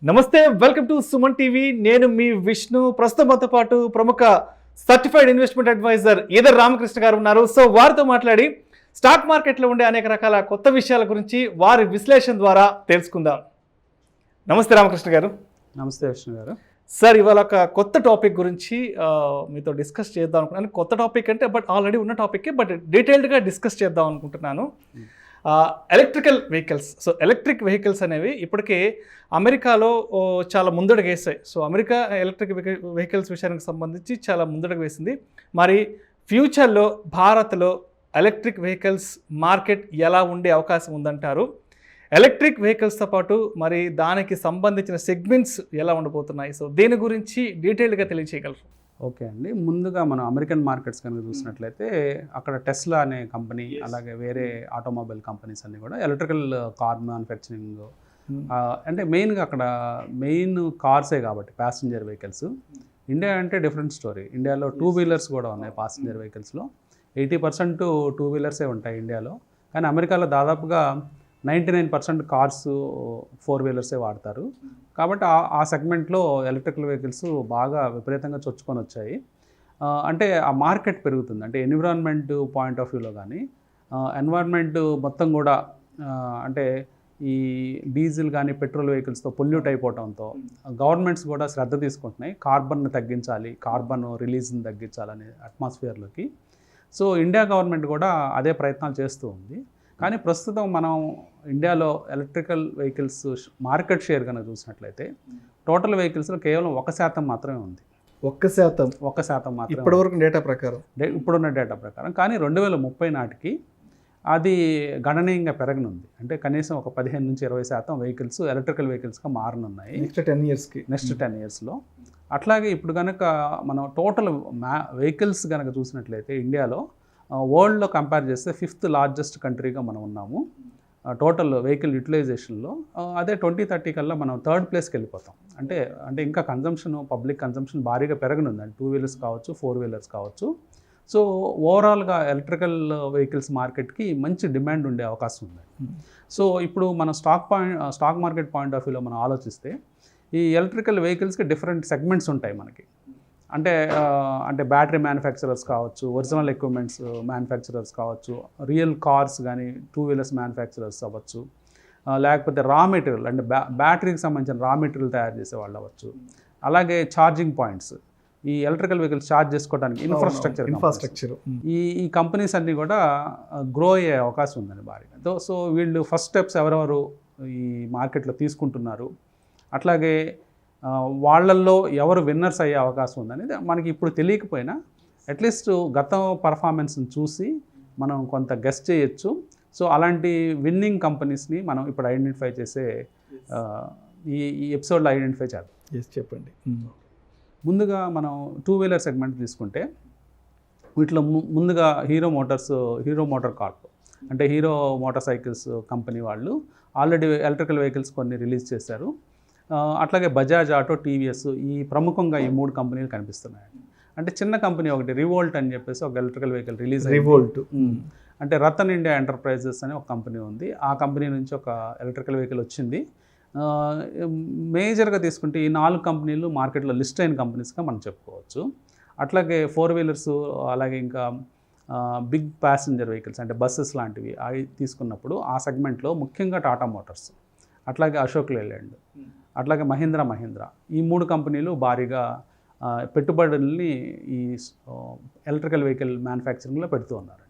నమస్తే, welcome to Suman TV. నేను మీ విష్ణు. ప్రస్తుతం మనతో పాటు ప్రముఖ certified investment advisor Eedara Ramakrishna గారు ఉన్నారు. సో వారితో మాట్లాడి స్టాక్ మార్కెట్లో ఉండే అనేక రకాల కొత్త విషయాల గురించి వారి విశ్లేషణ ద్వారా తెలుసుకుందాం. నమస్తే రామకృష్ణ గారు. నమస్తే విష్ణు గారు. సార్, ఇవాళ ఒక కొత్త టాపిక్ గురించి మీతో డిస్కస్ చేద్దాం అనుకుంటున్నాను. కొత్త టాపిక్ అంటే ఆల్రెడీ ఉన్న టాపిక్, బట్ డీటెయిల్డ్గా డిస్కస్ చేద్దాం అనుకుంటున్నాను. Electrical vehicles. So electric vehicles అనేవి ఇప్పటికే అమెరికాలో చాలా ముందడుగు వేసాయి. సో అమెరికా ఎలక్ట్రిక్ వెహికల్స్ విషయానికి సంబంధించి చాలా ముందడుగు వేసింది. మరి ఫ్యూచర్లో భారత్లో ఎలక్ట్రిక్ వెహికల్స్ మార్కెట్ ఎలా ఉండే అవకాశం ఉందంటారు? ఎలక్ట్రిక్ వెహికల్స్తో పాటు మరి దానికి సంబంధించిన సెగ్మెంట్స్ ఎలా ఉండబోతున్నాయి? సో దీని గురించి డీటెయిల్డ్గా తెలియజేయగలరు? ఓకే అండి. ముందుగా మనం అమెరికన్ మార్కెట్స్ కనుక చూసినట్లయితే అక్కడ టెస్లా అనే కంపెనీ, అలాగే వేరే ఆటోమొబైల్ కంపెనీస్ అన్నీ కూడా ఎలక్ట్రికల్ కార్ మ్యానుఫ్యాక్చరింగ్, అంటే మెయిన్గా అక్కడ మెయిన్ కార్సే కాబట్టి ప్యాసింజర్ వెహికల్స్. ఇండియా అంటే డిఫరెంట్ స్టోరీ. ఇండియాలో టూ వీలర్స్ కూడా ఉన్నాయి. ప్యాసింజర్ వెహికల్స్లో 80% టూ వీలర్సే ఉంటాయి ఇండియాలో. కానీ అమెరికాలో దాదాపుగా 99% కార్స్ ఫోర్ వీలర్సే వాడతారు. కాబట్టి ఆ సెగ్మెంట్లో ఎలక్ట్రికల్ వెహికల్స్ బాగా విపరీతంగా చొచ్చుకొని వచ్చాయి. అంటే ఆ మార్కెట్ పెరుగుతుంది. అంటే ఎన్విరాన్మెంట్ పాయింట్ ఆఫ్ వ్యూలో కానీ ఎన్వైర్న్మెంట్ మొత్తం కూడా, అంటే ఈ డీజిల్ కానీ పెట్రోల్ వెహికల్స్తో పొల్యూట్ అయిపోవడంతో గవర్నమెంట్స్ కూడా శ్రద్ధ తీసుకుంటున్నాయి. కార్బన్ తగ్గించాలి, కార్బన్ రిలీజ్ని తగ్గించాలని అట్మాస్ఫియర్లోకి. సో ఇండియా గవర్నమెంట్ కూడా అదే ప్రయత్నాలు చేస్తూ ఉంది. కానీ ప్రస్తుతం మనం ఇండియాలో ఎలక్ట్రికల్ వెహికల్స్ మార్కెట్ షేర్ కనుక చూసినట్లయితే టోటల్ వెహికల్స్లో కేవలం 1% మాత్రమే ఉంది. 1% మాత్రమే ఇప్పటివరకు డేటా ప్రకారం, ఇప్పుడున్న డేటా ప్రకారం. కానీ 2030 నాటికి అది గణనీయంగా పెరగనుంది. అంటే కనీసం ఒక 15-20% వెహికల్స్ ఎలక్ట్రికల్ వెహికల్స్గా మారనున్నాయి నెక్స్ట్ 10 ఇయర్స్లో. అట్లాగే ఇప్పుడు కనుక మనం టోటల్ వెహికల్స్ కనుక చూసినట్లయితే ఇండియాలో వరల్డ్లో కంపేర్ చేస్తే 5th లార్జెస్ట్ కంట్రీగా మనం ఉన్నాము టోటల్ వెహికల్ యూటిలైజేషన్లో. అదే 2030 కల్లా మనం 3rd ప్లేస్కి వెళ్ళిపోతాం. అంటే ఇంకా కన్జంప్షన్, పబ్లిక్ కన్జంప్షన్ భారీగా పెరగనుంది. అంటే 2 వీలర్స్ కావచ్చు, 4 వీలర్స్ కావచ్చు. సో ఓవరాల్గా ఎలక్ట్రికల్ వెహికల్స్ మార్కెట్కి మంచి డిమాండ్ ఉండే అవకాశం ఉంది. సో ఇప్పుడు మన స్టాక్ మార్కెట్ పాయింట్ ఆఫ్ వ్యూలో మనం ఆలోచిస్తే ఈ ఎలక్ట్రికల్ వెహికల్స్కి డిఫరెంట్ సెగ్మెంట్స్ ఉంటాయి మనకి. అంటే బ్యాటరీ మ్యానుఫ్యాక్చరర్స్ కావచ్చు, ఒరిజినల్ ఎక్విప్మెంట్స్ మ్యానుఫ్యాక్చరర్స్ కావచ్చు, రియల్ కార్స్ కానీ టూ వీలర్స్ మ్యానుఫ్యాక్చరర్స్ అవ్వచ్చు, లేకపోతే రా మెటీరియల్ అంటే బ్యాటరీకి సంబంధించిన రా మెటీరియల్ తయారు చేసే వాళ్ళు అవ్వచ్చు. అలాగే ఛార్జింగ్ పాయింట్స్, ఈ ఎలక్ట్రికల్ వెహికల్స్ ఛార్జ్ చేసుకోవడానికి ఇన్ఫ్రాస్ట్రక్చర్, ఈ కంపెనీస్ అన్నీ కూడా గ్రో అయ్యే అవకాశం ఉందండి భారీగా. సో వీళ్ళు ఫస్ట్ స్టెప్స్ ఎవరెవరు ఈ మార్కెట్లో తీసుకుంటున్నారు, అట్లాగే వాళ్ళల్లో ఎవరు విన్నర్స్ అయ్యే అవకాశం ఉందనేది మనకి ఇప్పుడు తెలియకపోయినా అట్లీస్ట్ గత పర్ఫార్మెన్స్ని చూసి మనం కొంత గెస్ చేయొచ్చు. సో అలాంటి విన్నింగ్ కంపెనీస్ని మనం ఇప్పుడు ఐడెంటిఫై చేసే ఈ ఎపిసోడ్లో ఐడెంటిఫై చేద్దాం. చెప్పండి. ముందుగా మనం టూ వీలర్ సెగ్మెంట్ తీసుకుంటే వీటిలో ముందుగా హీరో మోటార్ కార్ప్, అంటే హీరో మోటార్ సైకిల్స్ కంపెనీ వాళ్ళు ఆల్రెడీ ఎలక్ట్రికల్ వెహికల్స్ కొన్ని రిలీజ్ చేశారు. అట్లాగే బజాజ్ ఆటో, టీవీఎస్, ఈ ప్రముఖంగా ఈ 3 కంపెనీలు కనిపిస్తున్నాయి. అంటే చిన్న కంపెనీ ఒకటి రివోల్ట్ అని చెప్పేసి ఒక ఎలక్ట్రికల్ వెహికల్ రిలీజ్. అంటే రతన్ ఇండియా ఎంటర్ప్రైజెస్ అనే ఒక కంపెనీ ఉంది. ఆ కంపెనీ నుంచి ఒక ఎలక్ట్రికల్ వెహికల్ వచ్చింది. మేజర్గా తీసుకుంటే ఈ 4 కంపెనీలు మార్కెట్లో లిస్ట్ అయిన కంపెనీస్గా మనం చెప్పుకోవచ్చు. అట్లాగే 4 వీలర్స్, అలాగే ఇంకా బిగ్ ప్యాసింజర్ వెహికల్స్ అంటే బస్సెస్ లాంటివి అవి తీసుకున్నప్పుడు ఆ సెగ్మెంట్లో ముఖ్యంగా టాటా మోటార్స్, అట్లాగే అశోక్ లేలాండ్, అట్లాగే మహీంద్రా, ఈ 3 కంపెనీలు భారీగా పెట్టుబడుల్ని ఈ ఎలక్ట్రికల్ వెహికల్ మ్యానుఫ్యాక్చరింగ్లో పెడుతూ ఉన్నారు.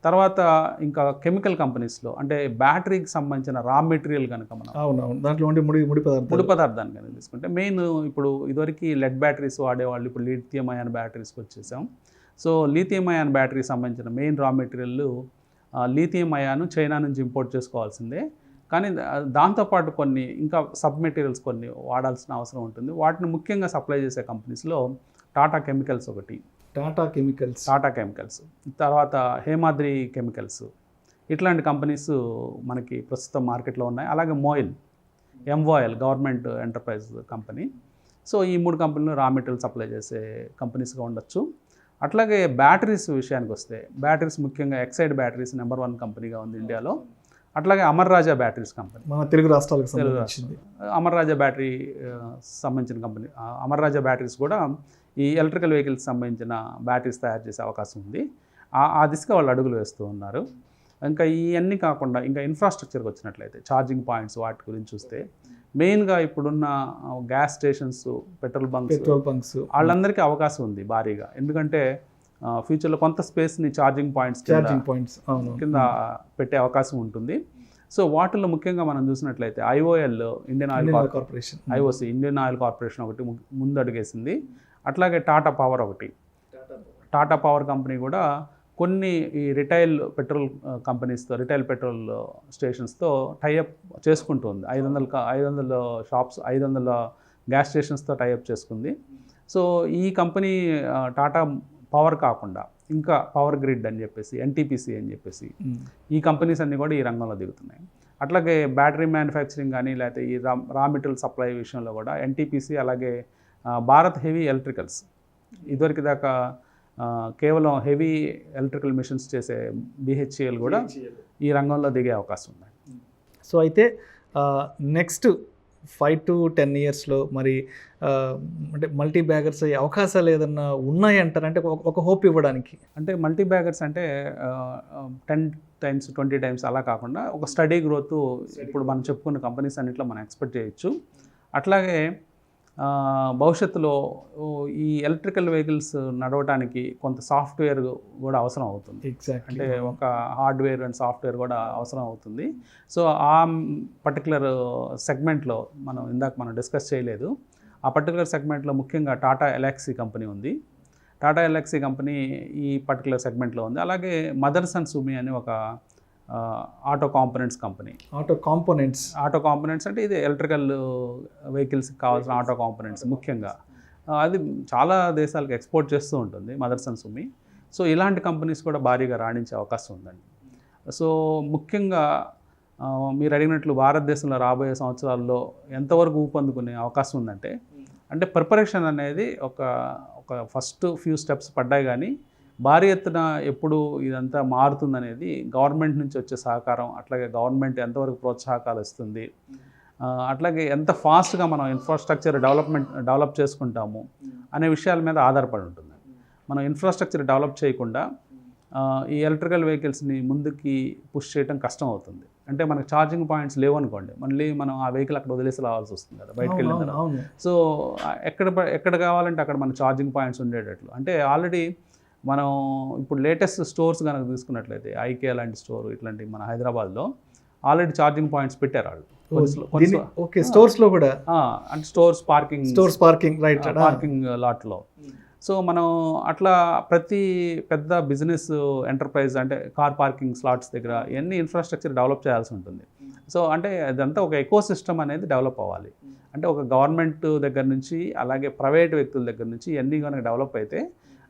తర్వాత ఇంకా కెమికల్ కంపెనీస్లో, అంటే బ్యాటరీకి సంబంధించిన రా మెటీరియల్ కనుక మనం దాంట్లో ముడి పదార్థాన్ని కనుక తీసుకుంటే మెయిన్ ఇప్పుడు ఇదివరకు లెడ్ బ్యాటరీస్ వాడేవాళ్ళు, ఇప్పుడు లిథియం అయాన్ బ్యాటరీస్కి వచ్చేసాం. సో లిథియం అయాన్ బ్యాటరీకి సంబంధించిన main raw material lithium ion China నుంచి ఇంపోర్ట్ చేసుకోవాల్సిందే. కానీ దాంతోపాటు కొన్ని ఇంకా సబ్ మెటీరియల్స్ కొన్ని వాడాల్సిన అవసరం ఉంటుంది. వాటిని ముఖ్యంగా సప్లై చేసే కంపెనీస్లో టాటా కెమికల్స్ ఒకటి, టాటా కెమికల్స్, తర్వాత హేమాద్రి కెమికల్స్, ఇట్లాంటి కంపెనీస్ మనకి ప్రస్తుతం మార్కెట్లో ఉన్నాయి. అలాగే ఎంఓఎల్ గవర్నమెంట్ ఎంటర్ప్రైజ్ కంపెనీ. సో ఈ 3 కంపెనీలు రా మెటీరియల్ సప్లై చేసే కంపెనీస్గా ఉండొచ్చు. అట్లాగే బ్యాటరీస్ విషయానికి వస్తే బ్యాటరీస్ ముఖ్యంగా ఎక్సైడ్ బ్యాటరీస్ నెంబర్ 1 కంపెనీగా ఉంది ఇండియాలో. అట్లాగే అమర్ రాజా బ్యాటరీస్ కంపెనీ, మన తెలుగు రాష్ట్రాలకు సంబంధించింది. అమర్ రాజా బ్యాటరీ సంబంధించిన కంపెనీ. అమర్ రాజా బ్యాటరీస్ కూడా ఈ ఎలక్ట్రికల్ వెహికల్స్ సంబంధించిన బ్యాటరీస్ తయారు చేసే అవకాశం ఉంది. ఆ దిశగా వాళ్ళు అడుగులు వేస్తూ ఉన్నారు. ఇంకా ఇవన్నీ కాకుండా ఇంకా ఇన్ఫ్రాస్ట్రక్చర్కి వచ్చినట్లయితే ఛార్జింగ్ పాయింట్స్ వాటి గురించి చూస్తే మెయిన్గా ఇప్పుడున్న గ్యాస్ స్టేషన్స్, పెట్రోల్ బంక్స్ వాళ్ళందరికీ అవకాశం ఉంది భారీగా. ఎందుకంటే ఫ్యూచర్లో కొంత స్పేస్ని ఛార్జింగ్ పాయింట్స్ కింద పెట్టే అవకాశం ఉంటుంది. సో వాటిల్లో ముఖ్యంగా మనం చూసినట్లయితే IOL, Indian oil corporation, IOC Indian oil corporation ఒకటి ముందు అడుగేసింది. అట్లాగే టాటా పవర్ ఒకటి. టాటా పవర్ కంపెనీ కూడా కొన్ని ఈ రిటైల్ పెట్రోల్ కంపెనీస్తో, రిటైల్ పెట్రోల్ స్టేషన్స్తో టైఅప్ చేసుకుంటుంది. 500 షాప్స్, 500 గ్యాస్ స్టేషన్స్తో టైఅప్ చేసుకుంది. సో ఈ కంపెనీ టాటా పవర్ కాకుండా ఇంకా పవర్ గ్రిడ్ అని చెప్పేసి, ఎన్టీపీసీ అని చెప్పేసి ఈ కంపెనీస్ అన్నీ కూడా ఈ రంగంలో దిగుతున్నాయి. అట్లాగే బ్యాటరీ మ్యానుఫ్యాక్చరింగ్ కానీ లేకపోతే ఈ రా మెటీరియల్ సప్లై విషయంలో కూడా ఎన్టీపీసీ, అలాగే భారత్ హెవీ ఎలక్ట్రికల్స్, ఇదివరకు దాకా కేవలం హెవీ ఎలక్ట్రికల్ మిషన్స్ చేసే బిహెచ్ఈఎల్ కూడా ఈ రంగంలో దిగే అవకాశం ఉంది. సో అయితే నెక్స్ట్ 5 to 10 ఇయర్స్లో మరి అంటే మల్టీ బ్యాగర్స్ అయ్యే అవకాశాలు ఏదన్నా ఉన్నాయంటారు? అంటే ఒక హోప్ ఇవ్వడానికి. అంటే మల్టీ బ్యాగర్స్ అంటే 10 times 20 times అలా కాకుండా ఒక స్టడీ గ్రోత్ ఇప్పుడు మనం చెప్పుకున్న కంపెనీస్ అన్నింటిలో మనం ఎక్స్పెక్ట్ చేయొచ్చు. అట్లాగే భవిష్యత్తులో ఈ ఎలక్ట్రికల్ వెహికల్స్ నడవడానికి కొంత సాఫ్ట్వేర్ కూడా అవసరం అవుతుంది. ఎగ్జాక్ట్లీ. అంటే ఒక హార్డ్వేర్ అండ్ సాఫ్ట్వేర్ కూడా అవసరం అవుతుంది. సో ఆ పర్టికులర్ సెగ్మెంట్లో మనం డిస్కస్ చేయలేదు. ఆ పర్టికులర్ సెగ్మెంట్లో ముఖ్యంగా టాటా ఎలాక్సీ కంపెనీ ఉంది. టాటా ఎలాక్సీ కంపెనీ ఈ పర్టికులర్ సెగ్మెంట్లో ఉంది. అలాగే మదర్సన్ సుమి అని ఒక auto components company. Auto components అంటే ఇది ఎలక్ట్రికల్ వెహికల్స్కి కావాల్సిన ఆటో కాంపోనెంట్స్ ముఖ్యంగా. అది చాలా దేశాలకు ఎక్స్పోర్ట్ చేస్తూ ఉంటుంది మదర్సన్ సుమి. సో ఇలాంటి కంపెనీస్ కూడా భారీగా రాణించే అవకాశం ఉందండి. సో ముఖ్యంగా మీరు అడిగినట్లు భారతదేశంలో రాబోయే సంవత్సరాల్లో ఎంతవరకు ఊపందుకునే అవకాశం ఉందంటే, అంటే ప్రిపరేషన్ అనేది ఒక ఫస్ట్ ఫ్యూ స్టెప్స్ పడ్డాయి, కానీ భారీ ఎత్తున ఎప్పుడు ఇదంతా మారుతుందనేది గవర్నమెంట్ నుంచి వచ్చే సహకారం, అట్లాగే గవర్నమెంట్ ఎంతవరకు ప్రోత్సాహకాలు ఇస్తుంది, అట్లాగే ఎంత ఫాస్ట్గా మనం ఇన్ఫ్రాస్ట్రక్చర్ డెవలప్ చేసుకుంటాము అనే విషయాల మీద ఆధారపడి ఉంటుంది. మనం ఇన్ఫ్రాస్ట్రక్చర్ డెవలప్ చేయకుండా ఈ ఎలక్ట్రికల్ వెహికల్స్ని ముందుకి పుష్ చేయడం కష్టం అవుతుంది. అంటే మనకు ఛార్జింగ్ పాయింట్స్ లేవనుకోండి, మళ్ళీ మనం ఆ వెహికల్ అక్కడ వదిలేసి రావాల్సి వస్తుంది కదా బయటకు వెళ్ళిన తర్వాత. సో ఎక్కడ కావాలంటే అక్కడ మన ఛార్జింగ్ పాయింట్స్ ఉండేటట్లు, అంటే ఆల్రెడీ మనం ఇప్పుడు లేటెస్ట్ స్టోర్స్ కనుక తీసుకున్నట్లయితే ఐకే లాంటి స్టోర్ ఇట్లాంటి మన హైదరాబాద్లో ఆల్రెడీ ఛార్జింగ్ పాయింట్స్ పెట్టారు వాళ్ళు. ఓకే, స్టోర్స్లో కూడా, అంటే స్టోర్స్ పార్కింగ్ రైట్, పార్కింగ్ లాట్లో. సో మనం అట్లా ప్రతి పెద్ద బిజినెస్ ఎంటర్ప్రైజ్ అంటే కార్ పార్కింగ్ స్లాట్స్ దగ్గర ఇవన్నీ ఇన్ఫ్రాస్ట్రక్చర్ డెవలప్ చేయాల్సి ఉంటుంది. సో అంటే అదంతా ఒక ఎకో సిస్టమ్ అనేది డెవలప్ అవ్వాలి. అంటే ఒక గవర్నమెంట్ దగ్గర నుంచి అలాగే ప్రైవేట్ వ్యక్తుల దగ్గర నుంచి ఇవన్నీ కనుక డెవలప్ అయితే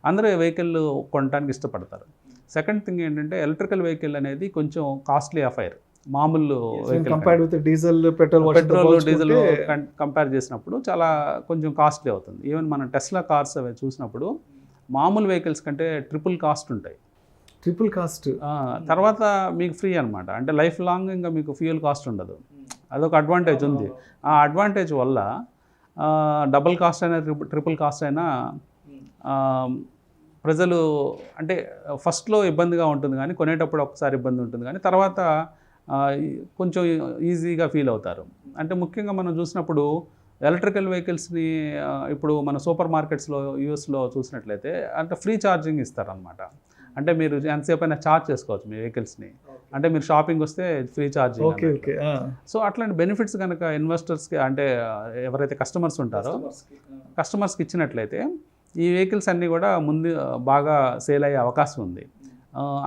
అందరూ వెహికల్ కొనడానికి ఇష్టపడతారు. సెకండ్ థింగ్ ఏంటంటే ఎలక్ట్రికల్ వెహికల్ అనేది కొంచెం కాస్ట్లీ అఫైర్. మామూలు డీజిల్ పెట్రోల్ కంపేర్ చేసినప్పుడు చాలా కొంచెం కాస్ట్లీ అవుతుంది. ఈవెన్ మన టెస్లా కార్స్ అవి చూసినప్పుడు మామూలు వెహికల్స్ కంటే ట్రిపుల్ కాస్ట్ ఉంటాయి. తర్వాత మీకు ఫ్రీ అనమాట, అంటే లైఫ్ లాంగ్ ఇంకా మీకు ఫ్యూయల్ కాస్ట్ ఉండదు. అదొక అడ్వాంటేజ్ ఉంది. ఆ అడ్వాంటేజ్ వల్ల డబుల్ కాస్ట్ అయినా ట్రిపుల్ కాస్ట్ అయినా ప్రజలు అంటే ఫస్ట్లో ఇబ్బందిగా ఉంటుంది, కానీ కొనేటప్పుడు ఒకసారి ఇబ్బంది ఉంటుంది, కానీ తర్వాత కొంచెం ఈజీగా ఫీల్ అవుతారు. అంటే ముఖ్యంగా మనం చూసినప్పుడు ఎలక్ట్రికల్ వెహికల్స్ని ఇప్పుడు మన సూపర్ మార్కెట్స్లో యూఎస్లో చూసినట్లయితే అంటే ఫ్రీ ఛార్జింగ్ ఇస్తారనమాట. అంటే మీరు ఎంతసేపు అయినా ఛార్జ్ చేసుకోవచ్చు మీ వెహికల్స్ని. అంటే మీరు షాపింగ్ వస్తే ఫ్రీ ఛార్జింగ్. సో అట్లాంటి బెనిఫిట్స్ కనుక ఇన్వెస్టర్స్కి అంటే ఎవరైతే కస్టమర్స్ ఉంటారో కస్టమర్స్కి ఇచ్చినట్లయితే ఈ వెహికల్స్ అన్నీ కూడా ముందు బాగా సేల్ అయ్యే అవకాశం ఉంది.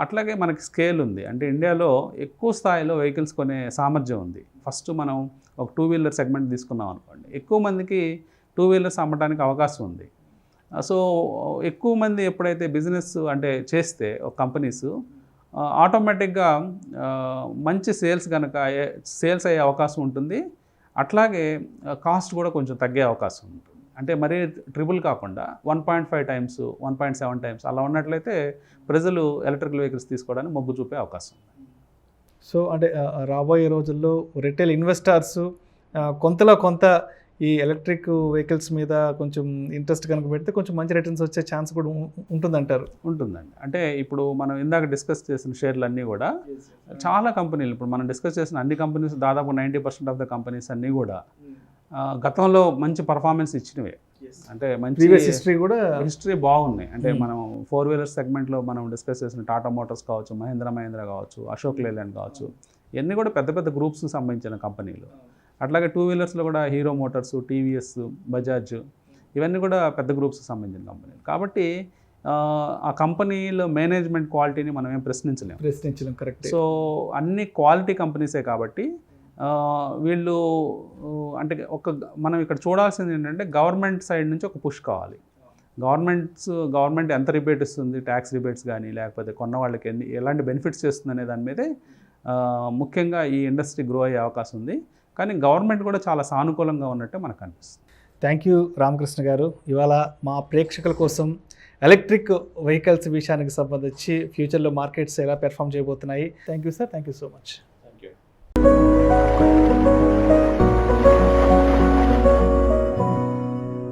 అట్లాగే మనకి స్కేల్ ఉంది, అంటే ఇండియాలో ఎక్కువ స్థాయిలో వెహికల్స్ కొనే సామర్థ్యం ఉంది. ఫస్ట్ మనం ఒక 2 వీలర్ సెగ్మెంట్ తీసుకున్నాం అనుకోండి, ఎక్కువ మందికి 2 వీలర్స్ అమ్మడానికి అవకాశం ఉంది. సో ఎక్కువ మంది ఎప్పుడైతే బిజినెస్ అంటే చేస్తే ఒక కంపెనీస్ ఆటోమేటిక్గా మంచి సేల్స్ అయ్యే అవకాశం ఉంటుంది. అట్లాగే కాస్ట్ కూడా కొంచెం తగ్గే అవకాశం ఉంటుంది. అంటే మరీ ట్రిపుల్ కాకుండా 1.5 times 1.7 times అలా ఉన్నట్లయితే ప్రజలు ఎలక్ట్రికల్ వెహికల్స్ తీసుకోవడానికి మొగ్గు చూపే అవకాశం ఉంది. సో అంటే రాబోయే రోజుల్లో రిటైల్ ఇన్వెస్టర్స్ కొంతలో కొంత ఈ ఎలక్ట్రిక్ వెహికల్స్ మీద కొంచెం ఇంట్రెస్ట్ కనుక పెడితే కొంచెం మంచి రిటర్న్స్ వచ్చే ఛాన్స్ కూడా ఉంటుందంటారు. ఉంటుందండి. అంటే ఇప్పుడు మనం ఇందాక డిస్కస్ చేసిన షేర్లు అన్నీ కూడా చాలా కంపెనీలు, ఇప్పుడు మనం డిస్కస్ చేసిన అన్ని కంపెనీస్ దాదాపు 90% ఆఫ్ ద కంపెనీస్ అన్నీ కూడా గతంలో మంచి పర్ఫార్మెన్స్ ఇచ్చినవే. అంటే మంచి హిస్టరీ కూడా హిస్టరీ బాగున్నాయి. అంటే మనం 4-వీలర్ సెగ్మెంట్లో మనం డిస్కస్ చేసిన టాటా మోటార్స్ కావచ్చు, మహీంద్రా కావచ్చు, అశోక్ లేలాండ్ కావచ్చు, ఇవన్నీ కూడా పెద్ద పెద్ద గ్రూప్స్కి సంబంధించిన కంపెనీలు. అట్లాగే 2-వీలర్స్లో కూడా హీరో మోటార్స్, టీవీఎస్, బజాజ్, ఇవన్నీ కూడా పెద్ద గ్రూప్స్కి సంబంధించిన కంపెనీలు. కాబట్టి ఆ కంపెనీలో మేనేజ్మెంట్ క్వాలిటీని మనం ఏం ప్రశ్నించలేం. కరెక్ట్. సో అన్ని క్వాలిటీ కంపెనీసే కాబట్టి వీళ్ళు అంటే మనం ఇక్కడ చూడాల్సింది ఏంటంటే గవర్నమెంట్ సైడ్ నుంచి ఒక పుష్ కావాలి. గవర్నమెంట్ ఎంత రిబేట్ ఇస్తుంది, ట్యాక్స్ రిబేట్స్ కానీ లేకపోతే కొన్న వాళ్ళకి ఎలాంటి బెనిఫిట్స్ చేస్తుంది అనే దాని మీదే ముఖ్యంగా ఈ ఇండస్ట్రీ గ్రో అయ్యే అవకాశం ఉంది. కానీ గవర్నమెంట్ కూడా చాలా సానుకూలంగా ఉన్నట్టే మనకు అనిపిస్తుంది. థ్యాంక్ యూ రామకృష్ణ గారు. ఇవాళ మా ప్రేక్షకుల కోసం ఎలక్ట్రిక్ వెహికల్స్ విషయానికి సంబంధించి ఫ్యూచర్లో మార్కెట్స్ ఎలా పెర్ఫామ్ చేయబోతున్నాయి. Thank you sir. Thank you so much.